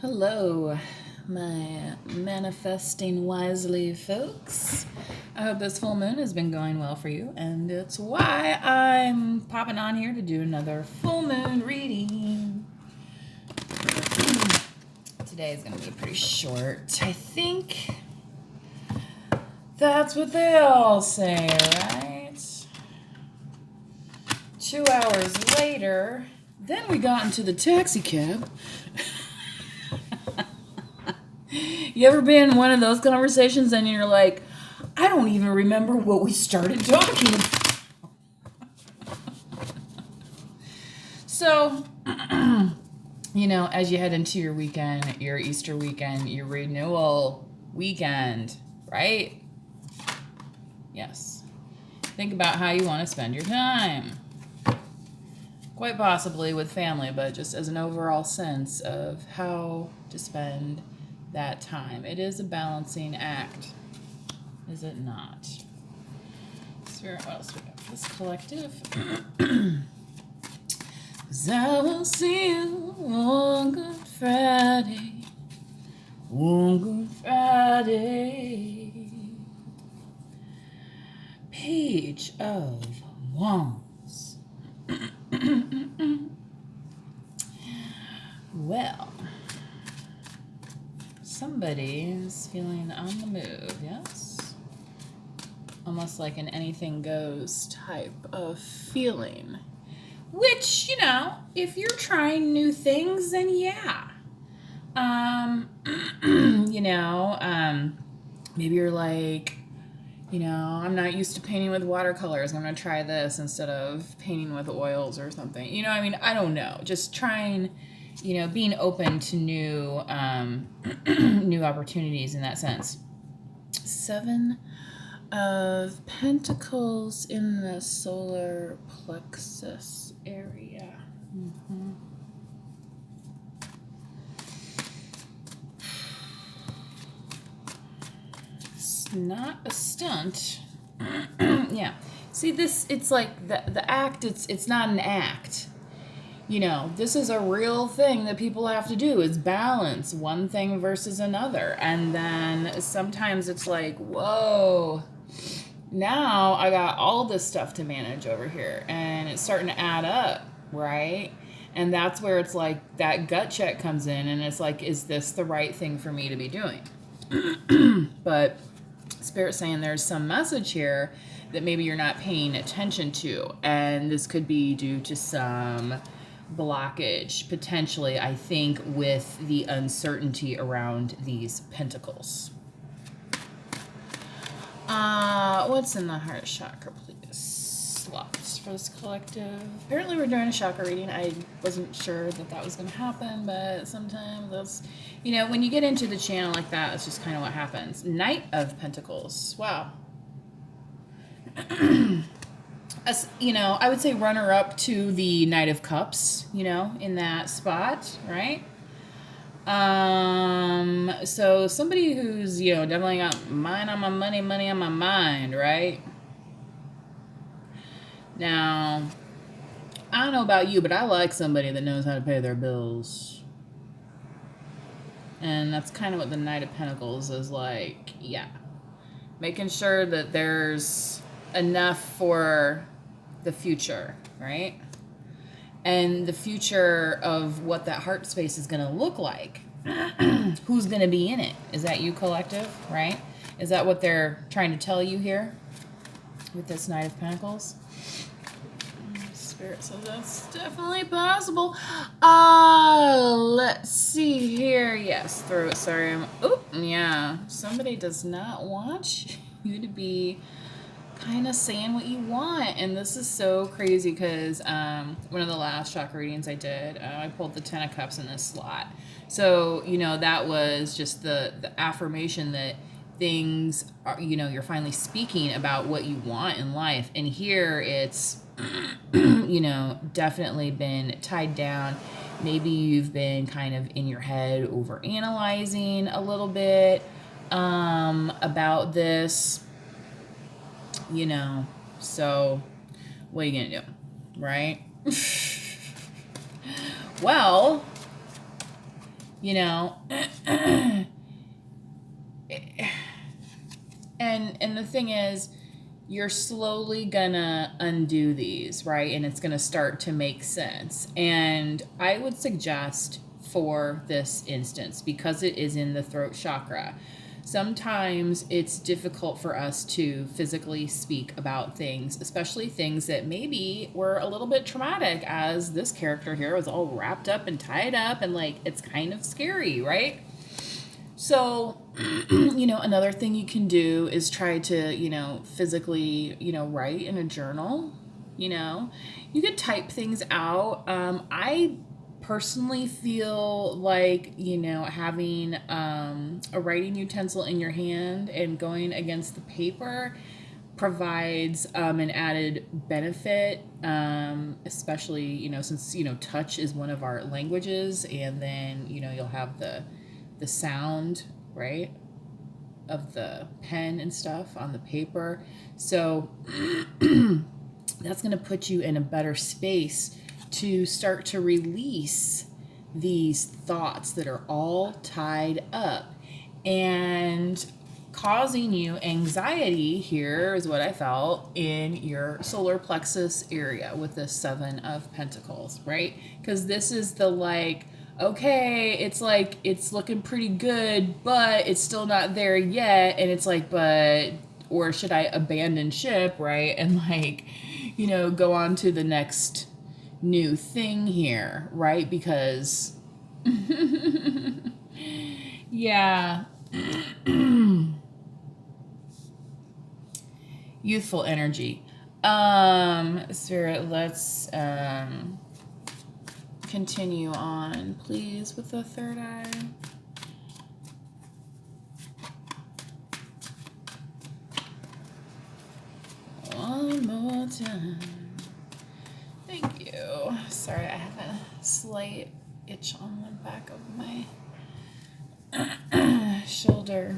Hello, my manifesting wisely folks. I hope this full moon has been going well for you, and it's why I'm popping on here to do another full moon reading. Today is going to be pretty short. I think that's what they all say, right? 2 hours later, then we got into the taxi cab. You ever been in one of those conversations and you're like, I don't even remember what we started talking about? So, as you head into your weekend, your Easter weekend, your renewal weekend, right? Yes. Think about how you want to spend your time. Quite possibly with family, but just as an overall sense of how to spend that time. It is a balancing act, is it not? Spirit, what else we got for this collective? 'Cause I will see you on Good Friday. On Good Friday. Page of Wands. Well, somebody is feeling on the move, yes? Almost like an anything goes type of feeling. Which, if you're trying new things, then yeah. Maybe you're like, I'm not used to painting with watercolors. I'm going to try this instead of painting with oils or something. I don't know. Just trying, being open to new new opportunities in that sense. 7 of Pentacles in the solar plexus area. Mm-hmm. It's not a stunt. Yeah. See, it's like the act, it's not an act. This is a real thing that people have to do, is balance one thing versus another. And then sometimes it's like, whoa, now I got all this stuff to manage over here. And it's starting to add up, right? And that's where it's like that gut check comes in. And it's like, is this the right thing for me to be doing? But Spirit's saying there's some message here that maybe you're not paying attention to. And this could be due to some blockage, potentially, I think, with the uncertainty around these pentacles. What's in the heart chakra, please? Slots for this collective. Apparently we're doing a chakra reading. I wasn't sure that was going to happen, but sometimes that's, when you get into the channel like that, it's just kind of what happens. Knight of Pentacles. Wow. As, I would say runner up to the Knight of Cups, in that spot, right? So somebody who's, definitely got mind on my money, money on my mind, right? Now, I don't know about you, but I like somebody that knows how to pay their bills. And that's kind of what the Knight of Pentacles is like, yeah. Making sure that there's enough for the future, right? And the future of what that heart space is going to look like. Who's going to be in it? Is that you, collective, right? Is that what they're trying to tell you here with this Knight of Pentacles? Spirit says that's definitely possible. Let's see here. Yes, throat. Sorry, yeah. Somebody does not want you to be kind of saying what you want, and this is so crazy because one of the last chakra readings I did, I pulled the 10 of Cups in this slot. So that was just the affirmation that things are, you're finally speaking about what you want in life. And here it's definitely been tied down. Maybe you've been kind of in your head over analyzing a little bit about this. So what are you gonna do, right? Well, you know. And the thing is, you're slowly gonna undo these, right? And it's gonna start to make sense. And I would suggest for this instance, because it is in the throat chakra, sometimes it's difficult for us to physically speak about things, especially things that maybe were a little bit traumatic, as this character here was all wrapped up and tied up, and like, it's kind of scary, right? So, another thing you can do is try to, physically, write in a journal. You could type things out. I personally feel like, having a writing utensil in your hand and going against the paper provides an added benefit, especially, since, touch is one of our languages, and then, you'll have the sound, right, of the pen and stuff on the paper. So that's going to put you in a better space to start to release these thoughts that are all tied up and causing you anxiety. Here is what I felt in your solar plexus area with the 7 of Pentacles, right? Because this is the like, okay, it's like, it's looking pretty good, but it's still not there yet. And it's like, or should I abandon ship, right? And like, go on to the next new thing here, right? Because, yeah. Youthful energy. Spirit, let's, continue on, please, with the third eye. One more time. Thank you. Sorry, I have a slight itch on the back of my shoulder,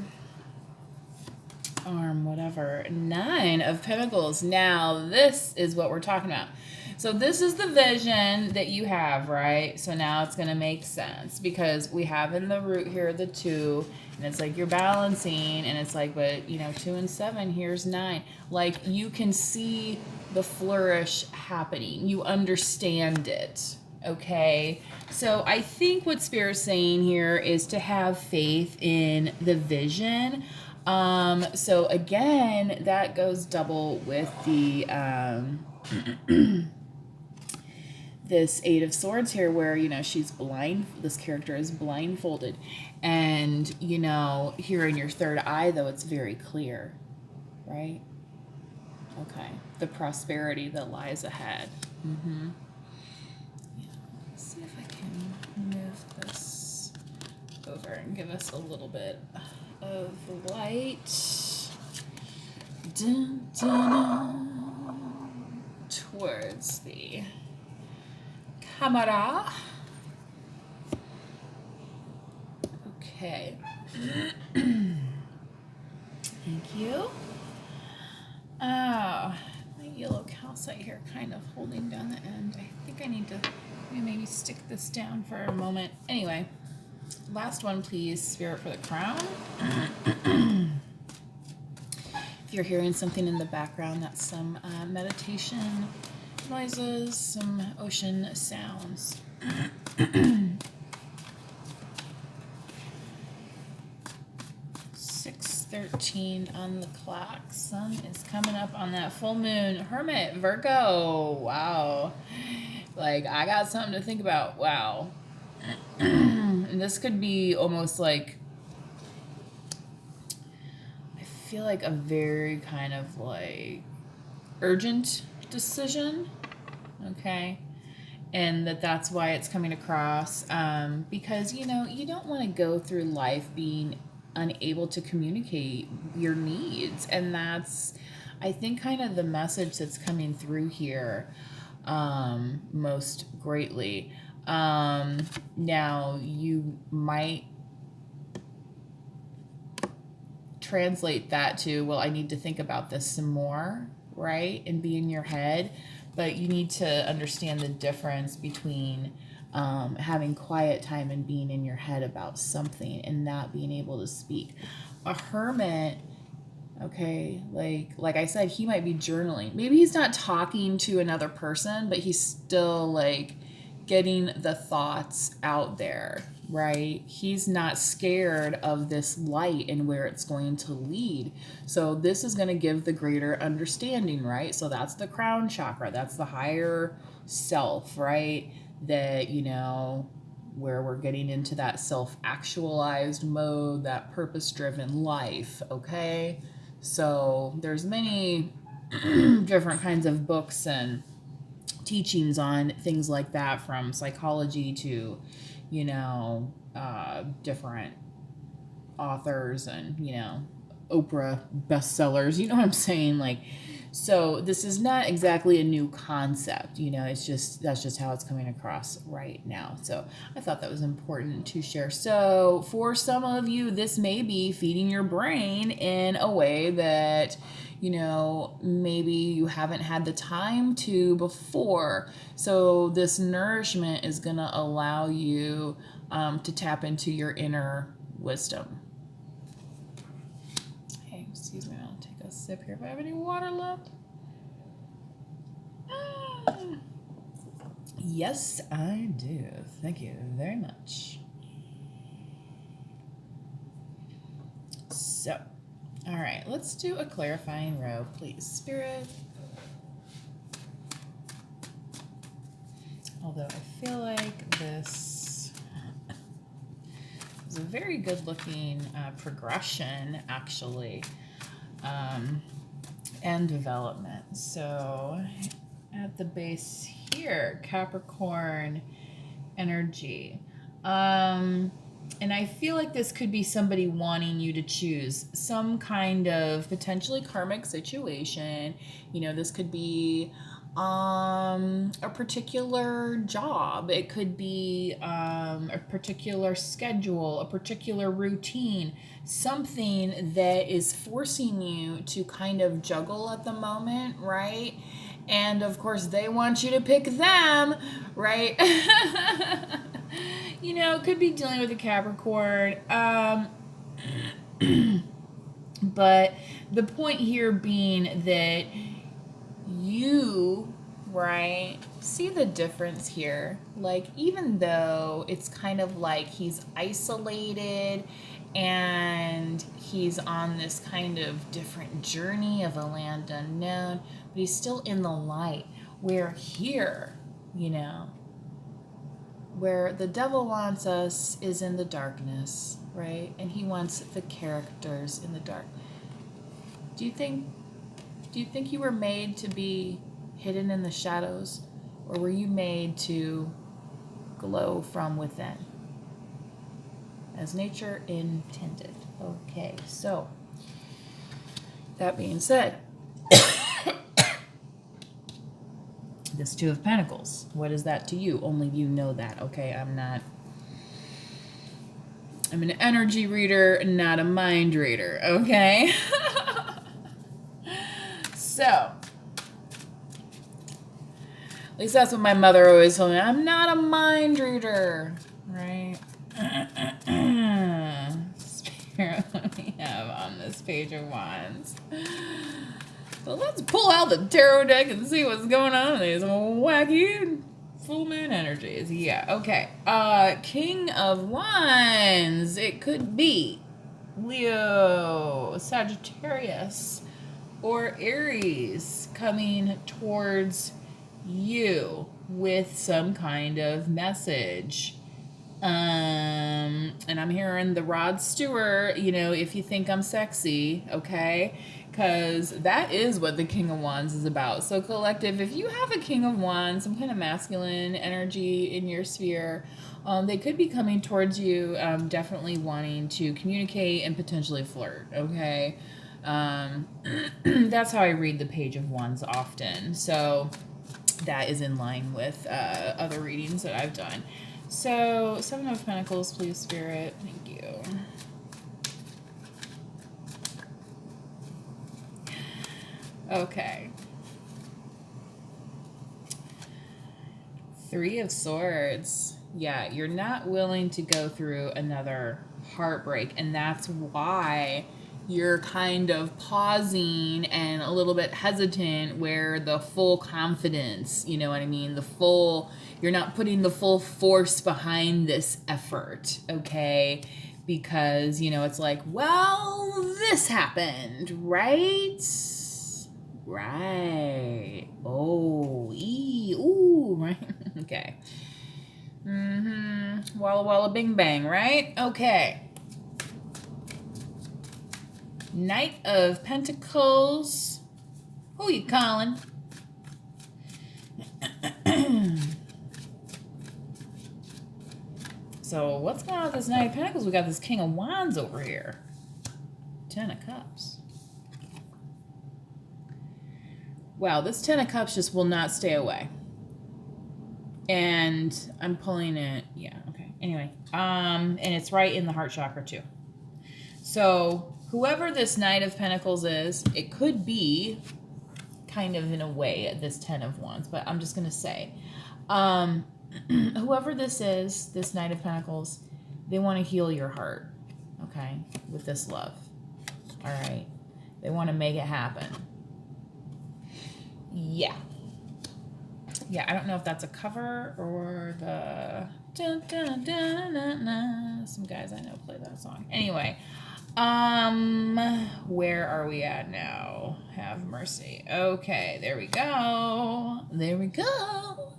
arm, whatever. 9 of Pentacles. Now, this is what we're talking about. So this is the vision that you have, right? So now it's going to make sense, because we have in the root here the 2, and it's like you're balancing, and it's like, but 2 and 7, here's 9. Like, you can see the flourish happening. You understand it, okay? So I think what Spirit's saying here is to have faith in the vision. So again, that goes double with the this 8 of Swords here, where she's blind. This character is blindfolded, and here in your third eye, though, it's very clear, right? Okay, the prosperity that lies ahead. Yeah, let's see if I can move this over and give us a little bit of light. Dun, dun, dun, towards the camera. Okay. Thank you. Oh, my yellow calcite here kind of holding down the end. I think I need to maybe stick this down for a moment. Anyway, last one, please, Spirit, for the crown. If you're hearing something in the background, that's some meditation noises, some ocean sounds. 6:13 on the clock. Sun is coming up on that full moon. Hermit, Virgo. Wow. Like, I got something to think about. Wow. And this could be almost like, I feel like a very kind of like urgent decision. Okay. And that's why it's coming across. Because, you don't want to go through life being unable to communicate your needs. And that's, I think, kind of the message that's coming through here most greatly. Now, you might translate that to, well, I need to think about this some more, right? And be in your head. But you need to understand the difference between having quiet time and being in your head about something and not being able to speak. A hermit, okay, like I said, he might be journaling. Maybe he's not talking to another person, but he's still like getting the thoughts out there, right? He's not scared of this light and where it's going to lead. So this is going to give the greater understanding, right? So that's the crown chakra. That's the higher self, right? That, you know, where we're getting into that self-actualized mode, that purpose-driven life, okay? So there's many different kinds of books and teachings on things like that, from psychology to, you know, different authors and, you know, Oprah bestsellers, you know what I'm saying? Like, so this is not exactly a new concept, you know, it's just, that's just how it's coming across right now. So I thought that was important to share. So for some of you, this may be feeding your brain in a way that, you know, maybe you haven't had the time to before. So this nourishment is going to allow you to tap into your inner wisdom. Hey, excuse me, I'll take a sip here if I have any water left. Yes, I do. Thank you very much. So, all right, let's do a clarifying row, please, Spirit. Although I feel like this is a very good looking progression, actually, and development. So at the base here, Capricorn energy. And I feel like this could be somebody wanting you to choose some kind of potentially karmic situation. You know, this could be a particular job. It could be a particular schedule, a particular routine, something that is forcing you to kind of juggle at the moment, right? And of course, they want you to pick them, right? You know, could be dealing with a Capricorn. But the point here being that you, right, see the difference here. Like, even though it's kind of like he's isolated and he's on this kind of different journey of a land unknown, but he's still in the light. Where here, you know, where the devil wants us is in the darkness, right? And he wants the characters in the dark. Do you think you were made to be hidden in the shadows, or were you made to glow from within, as nature intended? Okay, so that being said, this Two of Pentacles, what is that to you? Only you know that, okay? I'm an energy reader, not a mind reader, okay? So, at least that's what my mother always told me. I'm not a mind reader, right? Spirit, what do we have on this Page of Wands? So let's pull out the tarot deck and see what's going on in these wacky full moon energies. Yeah, okay. King of Wands. It could be Leo, Sagittarius, or Aries coming towards you with some kind of message. And I'm hearing the Rod Stewart, you know, if you think I'm sexy, okay? Because that is what the King of Wands is about. So collective, if you have a King of Wands, some kind of masculine energy in your sphere, they could be coming towards you, definitely wanting to communicate and potentially flirt, okay? That's how I read the Page of Wands often. So that is in line with other readings that I've done. So, Seven of Pentacles, please, Spirit. Thank you. Okay. Three of Swords. Yeah, you're not willing to go through another heartbreak. And that's why you're kind of pausing and a little bit hesitant where the full confidence, you know what I mean? You're not putting the full force behind this effort, okay? Because, it's like, well, this happened, right? Right. Oh, ooh, right? Okay. Walla walla bing bang, right? Okay. Knight of Pentacles. Who you calling? So what's going on with this Knight of Pentacles? We got this King of Wands over here. 10 of Cups. Wow, this 10 of Cups just will not stay away. And I'm pulling it. Yeah, okay. Anyway, and it's right in the heart chakra too. So whoever this Knight of Pentacles is, it could be kind of in a way this 10 of Wands, but I'm just going to say, whoever this is, this Knight of Pentacles, they want to heal your heart, okay, with this love. All right. They want to make it happen. Yeah. Yeah, I don't know if that's a cover or the... Dun, dun, dun, dun, dun. Some guys I know play that song. Anyway, where are we at now? Have mercy. Okay, there we go. There we go.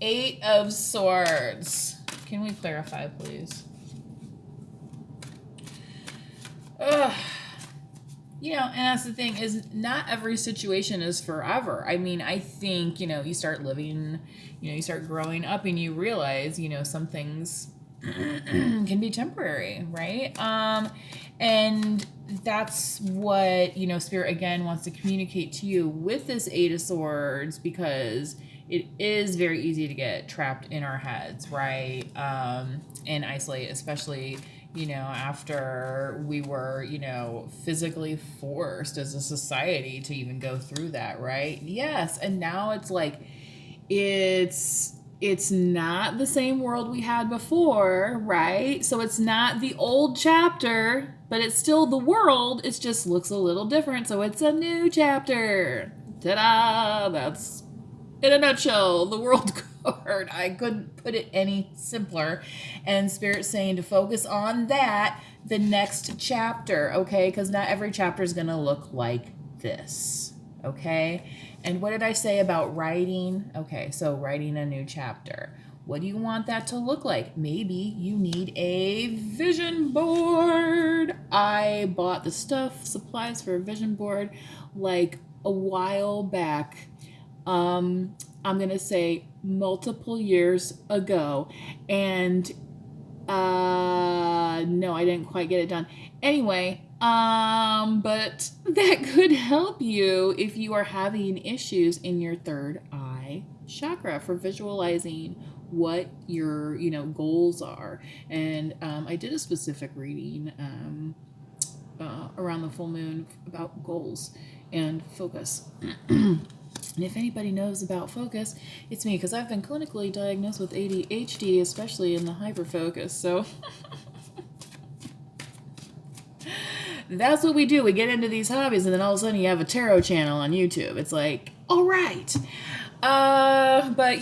8 of Swords. Can we clarify, please? Ugh. And that's the thing, is not every situation is forever. I mean, I think, you start living, you start growing up and you realize, some things can be temporary, right? And that's what, Spirit, again, wants to communicate to you with this 8 of Swords, because it is very easy to get trapped in our heads, right? And isolate, especially... after we were, physically forced as a society to even go through that, right? Yes. And now it's like, it's not the same world we had before, right? So it's not the old chapter, but it's still the world. It just looks a little different. So it's a new chapter. Ta-da! That's, in a nutshell, the world card. I couldn't put it any simpler. And Spirit's saying to focus on that, the next chapter, okay? Because not every chapter is going to look like this, okay? And what did I say about writing? Okay, so writing a new chapter. What do you want that to look like? Maybe you need a vision board. I bought the supplies for a vision board like a while back. I'm going to say multiple years ago. And no, I didn't quite get it done. Anyway, but that could help you if you are having issues in your third eye chakra for visualizing what your, goals are. And I did a specific reading around the full moon about goals and focus. And if anybody knows about focus, it's me, because I've been clinically diagnosed with ADHD, especially in the hyperfocus. So that's what we do. We get into these hobbies, and then all of a sudden you have a tarot channel on YouTube. It's like, all right. But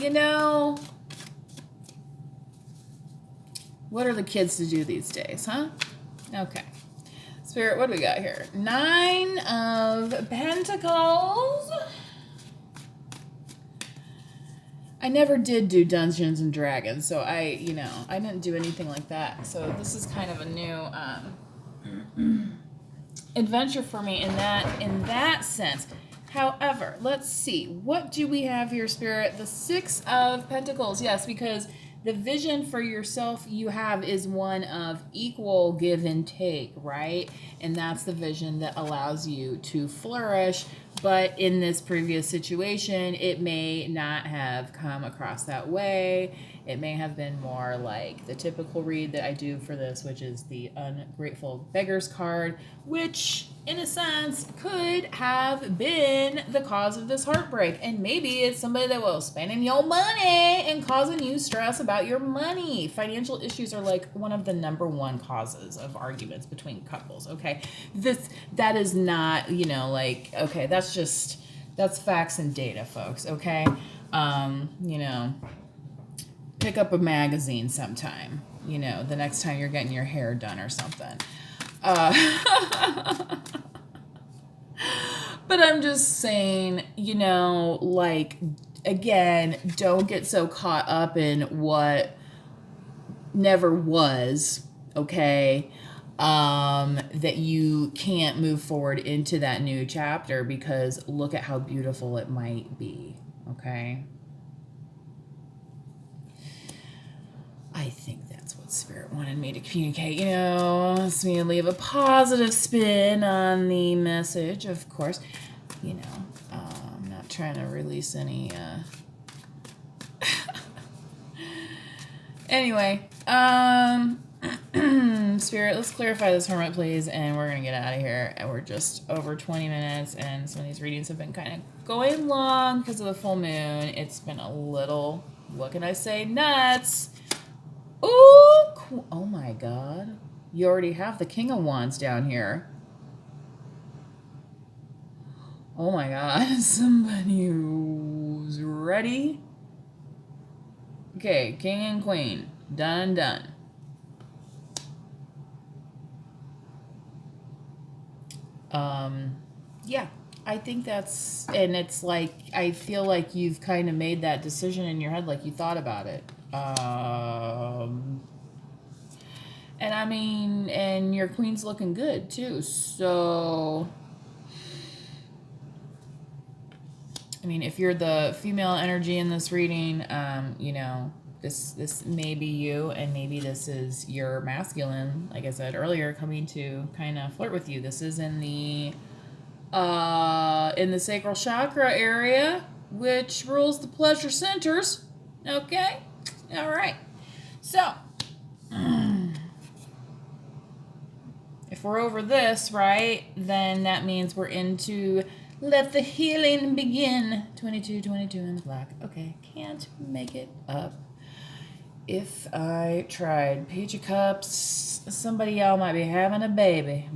what are the kids to do these days, huh? Okay. Spirit, what do we got here? 9 of Pentacles. I never did do Dungeons and Dragons, so I didn't do anything like that. So this is kind of a new adventure for me in that sense. However, let's see. What do we have here, Spirit? The 6 of Pentacles. Yes, because the vision for yourself you have is one of equal give and take, right? And that's the vision that allows you to flourish. But in this previous situation, it may not have come across that way. It may have been more like the typical read that I do for this, which is the Ungrateful Beggars card, which in a sense, could have been the cause of this heartbreak. And maybe it's somebody that was spending your money and causing you stress about your money. Financial issues are like one of the number one causes of arguments between couples, okay? That is not, like, okay, that's facts and data, folks, okay? Pick up a magazine sometime, the next time you're getting your hair done or something. But I'm just saying, again, don't get so caught up in what never was, okay? That you can't move forward into that new chapter, because look at how beautiful it might be, okay? I think that's what Spirit wanted me to communicate. Wants me to leave a positive spin on the message, of course. I'm not trying to release any. Anyway, Spirit, let's clarify this hermit, please, and we're gonna get out of here. And we're just over 20 minutes, and some of these readings have been kind of going long because of the full moon. It's been a little, what can I say, nuts. Ooh, oh my God. You already have the King of Wands down here. Oh my God. Somebody who's ready. Okay, King and Queen. Done and done. Yeah, I think that's, and it's like, I feel like you've kind of made that decision in your head, like you thought about it. And I mean, and your queen's looking good too. So, I mean, if you're the female energy in this reading, this may be you, and maybe this is your masculine, like I said earlier, coming to kind of flirt with you. This is in the sacral chakra area, which rules the pleasure centers. Okay? All right. So, if we're over this, right, then that means we're into let the healing begin. 22 in the black. Okay, can't make it up. If I tried. Page of Cups. Somebody y'all might be having a baby.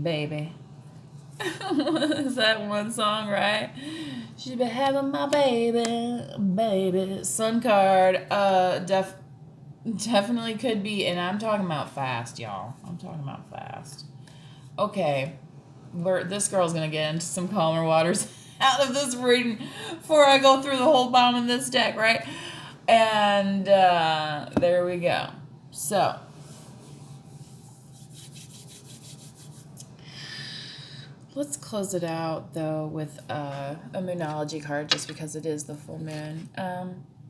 Is that one song, right? She be having my baby. Sun card. Definitely could be, and I'm talking about fast, y'all. I'm talking about fast. Okay, this girl's gonna get into some calmer waters out of this reading before I go through the whole bottom of this deck, right? And there we go. So, let's close it out, though, with a Moonology card, just because it is the full moon.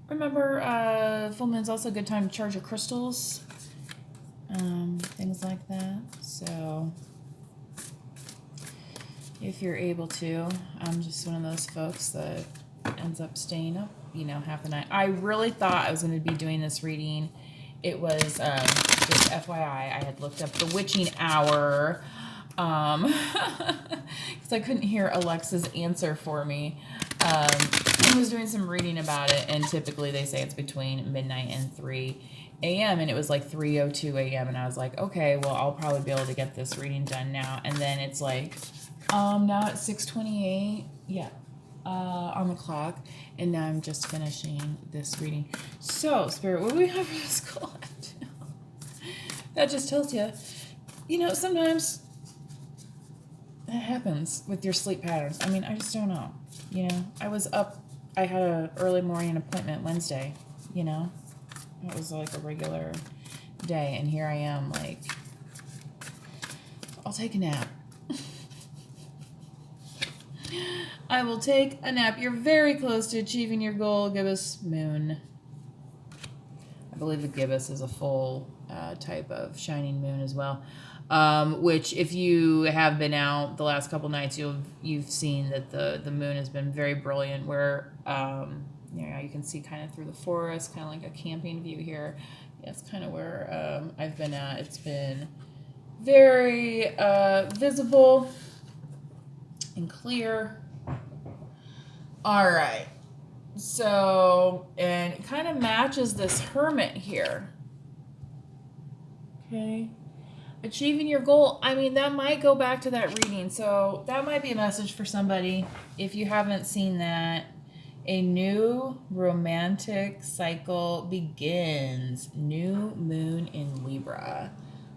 Remember, full moon's also a good time to charge your crystals, things like that. So, if you're able to, I'm just one of those folks that ends up staying up, half the night. I really thought I was going to be doing this reading. It was, just FYI, I had looked up the witching hour, because I couldn't hear Alexa's answer for me. I was doing some reading about it, and typically they say it's between midnight and 3 a.m., and it was like 3:02 a.m., and I was like, okay, well, I'll probably be able to get this reading done now. And then it's like, now it's 6:28, on the clock, and now I'm just finishing this reading. So, Spirit, what do we have for this collect? That just tells you, sometimes that happens with your sleep patterns. I mean, I just don't know. I was up, I had an early morning appointment Wednesday, it was like a regular day, and here I am, like, I'll take a nap. I will take a nap. You're very close to achieving your goal, gibbous moon. I believe the gibbous is a full type of shining moon as well. Which, if you have been out the last couple nights, you've seen that the moon has been very brilliant. Where you can see kind of through the forest, kind of like a camping view here. That's kind of where I've been at. It's been very visible. and clear. All right. So, and it kind of matches this Hermit here. Okay. Achieving your goal. I mean, that might go back to that reading. So that might be a message for somebody if you haven't seen that. A new romantic cycle begins. New moon in Libra.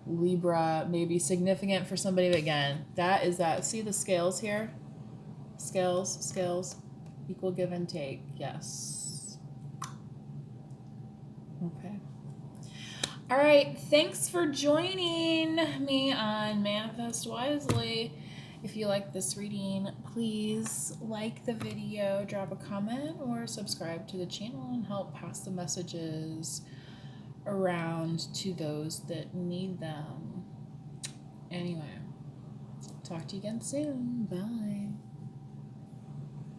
Libra may be significant for somebody, but again, that is that. See the scales here? Scales. Equal give and take. Yes. Okay. All right. Thanks for joining me on Manifest Wisely. If you like this reading, please like the video, drop a comment, or subscribe to the channel and help pass the messages around to those that need them. Anyway, talk to you again soon. Bye.